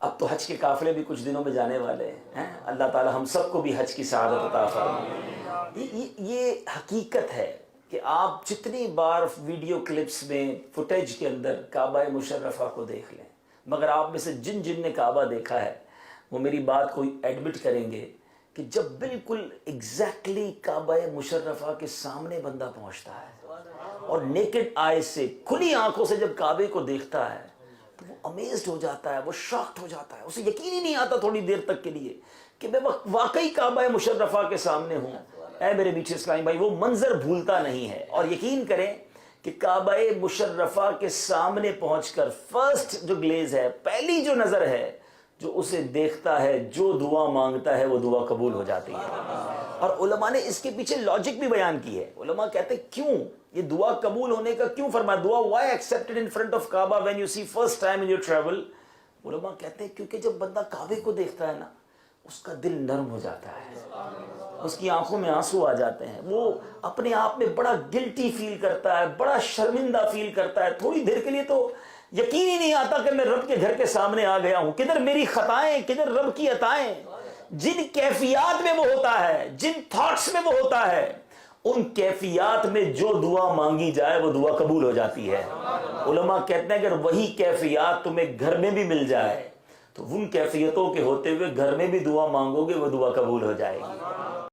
اب تو حج کے قافلے بھی کچھ دنوں میں جانے والے ہیں. اللہ تعالی ہم سب کو بھی حج کی سعادت عطا فرمائے. یہ حقیقت ہے کہ آپ جتنی بار ویڈیو کلپس میں فوٹیج کے اندر کعبہ مشرفہ کو دیکھ لیں، مگر آپ میں سے جن نے کعبہ دیکھا ہے وہ میری بات کو ایڈمٹ کریں گے کہ جب بالکل ایگزیکٹلی کعبہ مشرفہ کے سامنے بندہ پہنچتا ہے اور نیکڈ آئی سے، کھلی آنکھوں سے جب کعبے کو دیکھتا ہے تو وہ امیزڈ ہو جاتا ہے، وہ شاکڈ ہو جاتا ہے. اسے یقین ہی نہیں آتا تھوڑی دیر تک کے لیے کہ میں واقعی کعبہ مشرفہ کے سامنے ہوں. اے میرے میٹھے اسلامی بھائی، وہ منظر بھولتا نہیں ہے. اور یقین کریں کہ کعبہ مشرفہ کے سامنے پہنچ کر فرسٹ جو گلیز ہے، پہلی جو نظر ہے، جو اسے دیکھتا ہے، جو دعا مانگتا ہے وہ دعا قبول ہو جاتی ہے. اور علماء نے اس کے پیچھے لاجک بھی بیان کی ہے. علماء کہتے ہیں کیوں یہ دعا قبول ہونے کا کیوں فرمایا، دعا why accepted in front of Kaaba when you see first time in your travel. علماء کہتے ہیں کیونکہ جب بندہ کعبے کو دیکھتا ہے نا، اس کا دل نرم ہو جاتا ہے، اس کی آنکھوں میں آنسو آ جاتے ہیں، وہ اپنے آپ میں بڑا گلٹی فیل کرتا ہے، بڑا شرمندہ فیل کرتا ہے. تھوڑی دیر کے لیے تو یقین ہی نہیں آتا کہ میں رب کے گھر کے سامنے آ گیا ہوں. کدھر میری خطائیں، کدھر رب کی عطائیں. جن کیفیات میں وہ ہوتا ہے، جن تھاٹس میں وہ ہوتا ہے، ان کیفیات میں جو دعا مانگی جائے وہ دعا قبول ہو جاتی ہے. علماء کہتے ہیں اگر وہی کیفیات تمہیں گھر میں بھی مل جائے تو ان کیفیتوں کے ہوتے ہوئے گھر میں بھی دعا مانگو گے وہ دعا قبول ہو جائے گی.